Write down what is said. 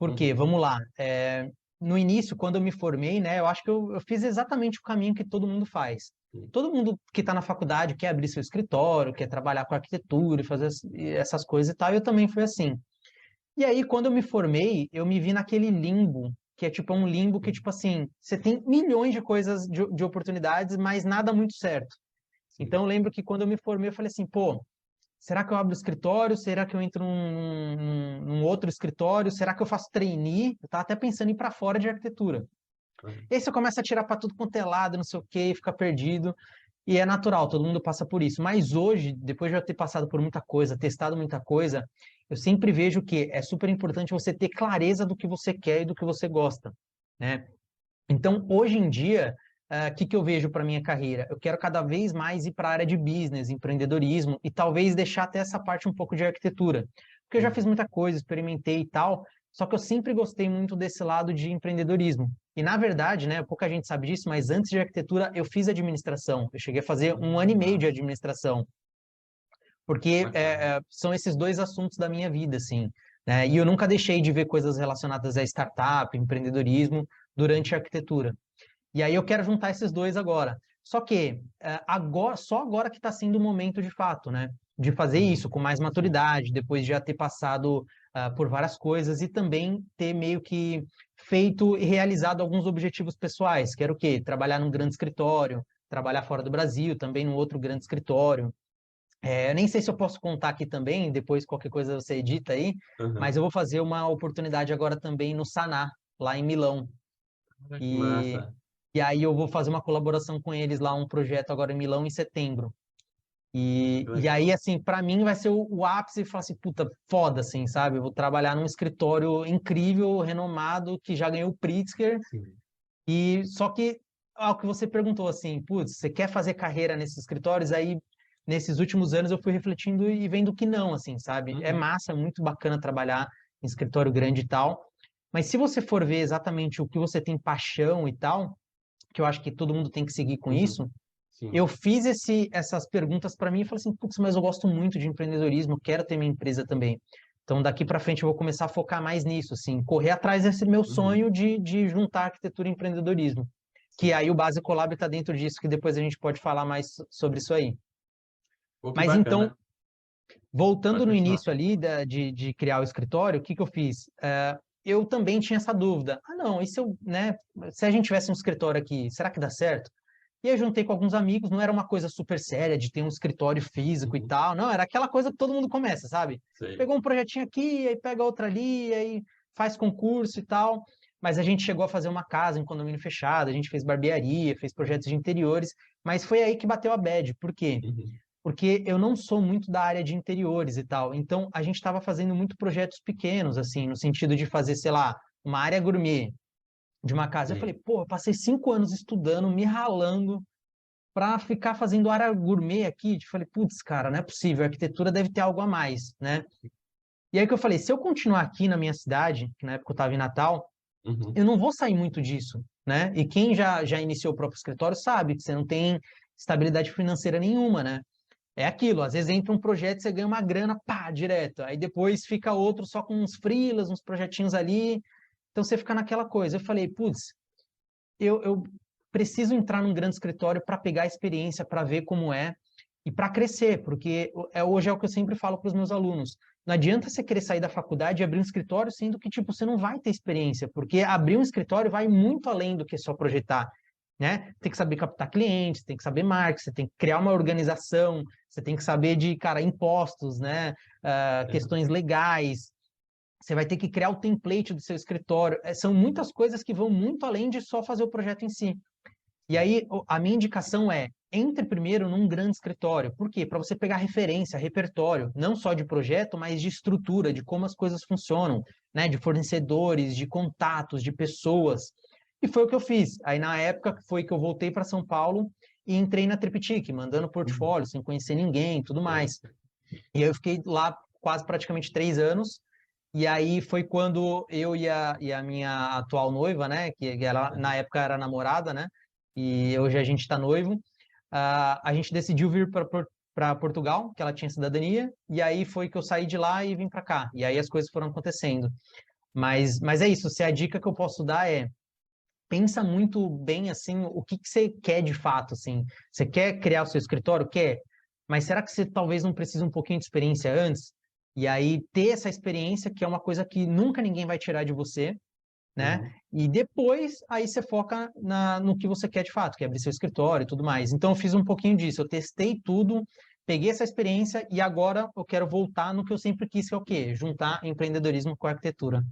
Por quê? Uhum. Vamos lá. No início, quando eu me formei, né, eu acho que eu fiz exatamente o caminho que todo mundo faz. Sim. Todo mundo que está na faculdade quer abrir seu escritório, quer trabalhar com arquitetura e fazer essas coisas e tal, e eu também fui assim. E aí, quando eu me formei, eu me vi naquele limbo, que é tipo um limbo que, tipo assim, você tem milhões de coisas, de oportunidades, mas nada muito certo. Sim. Então, eu lembro que quando eu me formei, eu falei assim, pô, será que eu abro escritório? Será que eu entro num outro escritório? Será que eu faço trainee? Eu tava até pensando em ir para fora de arquitetura. Uhum. E aí você começa a tirar para tudo quanto é lado, não sei o quê, fica perdido. E é natural, todo mundo passa por isso. Mas hoje, depois de eu ter passado por muita coisa, testado muita coisa, eu sempre vejo que é super importante você ter clareza do que você quer e do que você gosta, né? Então, hoje em dia, o que que eu vejo para minha carreira? Eu quero cada vez mais ir para a área de business, empreendedorismo e talvez deixar até essa parte um pouco de arquitetura. Porque eu já fiz Uhum. muita coisa, experimentei e tal, só que eu sempre gostei muito desse lado de empreendedorismo. E na verdade, né, pouca gente sabe disso, mas antes de arquitetura eu fiz administração. Eu cheguei a fazer um ano e meio de Massa. administração, porque Bacana. são esses dois assuntos da minha vida, assim, né? E eu nunca deixei de ver coisas relacionadas a startup, empreendedorismo durante a arquitetura. E aí eu quero juntar esses dois agora. Só que agora, só agora que está sendo o momento de fato, né? De fazer isso Uhum. com mais Sim. maturidade, depois de já ter passado por várias coisas e também ter meio que feito e realizado alguns objetivos pessoais, que era o quê? Trabalhar num grande escritório, trabalhar fora do Brasil, também num outro grande escritório. Eu nem sei se eu posso contar aqui também, depois qualquer coisa você edita aí, mas Uhum. eu vou fazer uma oportunidade agora também no Saná, lá em Milão. Ah, que E massa. e aí eu vou fazer uma colaboração com eles lá, um projeto agora em Milão em setembro. Que E aí, legal. assim, para mim vai ser o ápice e falar assim, puta, foda, assim, sabe? Eu vou trabalhar num escritório incrível, renomado, que já ganhou o Pritzker. Sim. E só que, ao que você perguntou, assim, putz, você quer fazer carreira nesses escritórios? Aí, nesses últimos anos, eu fui refletindo e vendo que não, assim, sabe? É Uhum. massa, é muito bacana trabalhar em escritório grande e tal. Mas se você for ver exatamente o que você tem paixão e tal, que eu acho que todo mundo tem que seguir com Uhum. isso, Sim. eu fiz essas perguntas para mim e falei assim, putz, mas eu gosto muito de empreendedorismo, quero ter minha empresa também. Então, daqui para frente, eu vou começar a focar mais nisso, assim, correr atrás desse meu Uhum. sonho de juntar arquitetura e empreendedorismo. Que Sim. aí o Base Colab está dentro disso, que depois a gente pode falar mais sobre isso aí. Pô, que Mas então, bacana. voltando Pode no continuar. início ali de criar o escritório, o que que eu fiz? Eu também tinha essa dúvida. Ah, não, e se eu, né, se a gente tivesse um escritório aqui, será que dá certo? E aí juntei com alguns amigos, não era uma coisa super séria de ter um escritório físico e Uhum. tal, não, era aquela coisa que todo mundo começa, sabe? Sei. Pegou um projetinho aqui, aí pega outro ali, aí faz concurso e tal. Mas a gente chegou a fazer uma casa em condomínio fechado, a gente fez barbearia, fez projetos de interiores, mas foi aí que bateu a bad. Por quê? Uhum. Porque eu não sou muito da área de interiores e tal. Então a gente estava fazendo muito projetos pequenos, assim, no sentido de fazer, sei lá, uma área gourmet de uma casa. Eu falei, Sei. pô, eu passei 5 anos estudando, me ralando para ficar fazendo área gourmet aqui. Eu falei, putz, cara, não é possível, a arquitetura deve ter algo a mais, né? E aí que eu falei, se eu continuar aqui na minha cidade, que na época eu estava em Natal, Uhum. eu não vou sair muito disso, né? E quem já iniciou o próprio escritório sabe que você não tem estabilidade financeira nenhuma, né? É aquilo, às vezes entra um projeto, você ganha uma grana, pá, direto. Aí depois fica outro só com uns freelas, uns projetinhos ali. Então você fica naquela coisa. Eu falei, putz, eu preciso entrar num grande escritório para pegar a experiência, para ver como é e para crescer, porque hoje é o que eu sempre falo para os meus alunos. Não adianta você querer sair da faculdade e abrir um escritório, sendo que tipo, você não vai ter experiência, porque abrir um escritório vai muito além do que só projetar, né? Tem que saber captar clientes, tem que saber marketing, você tem que criar uma organização, você tem que saber de, cara, impostos, né? Uhum. Questões legais, você vai ter que criar o template do seu escritório. São muitas coisas que vão muito além de só fazer o projeto em si. E Sim. aí, a minha indicação é, entre primeiro num grande escritório. Por quê? Para você pegar referência, repertório, não só de projeto, mas de estrutura, de como as coisas funcionam, né? De fornecedores, de contatos, de pessoas. E foi o que eu fiz. Aí, na época, foi que eu voltei para São Paulo e entrei na Triptych, mandando Uhum. portfólio, sem conhecer ninguém, tudo Sei. mais. E aí eu fiquei lá quase praticamente 3 anos. E aí foi quando eu e a minha atual noiva, né, que ela na Uhum. época era namorada, né, e hoje a gente está noivo, a gente decidiu vir para Portugal, que ela tinha cidadania, e aí foi que eu saí de lá e vim para cá. E aí as coisas foram acontecendo. Mas é isso, se a dica que eu posso dar é pensa muito bem, assim, o que que você quer de fato, assim. Você quer criar o seu escritório? Quer. Mas será que você talvez não precise um pouquinho de experiência antes? E aí ter essa experiência, que é uma coisa que nunca ninguém vai tirar de você, né? Uhum. E depois, aí você foca no que você quer de fato, que é abrir seu escritório e tudo mais. Então, eu fiz um pouquinho disso. Eu testei tudo, peguei essa experiência e agora eu quero voltar no que eu sempre quis, que é o quê? Juntar empreendedorismo com arquitetura.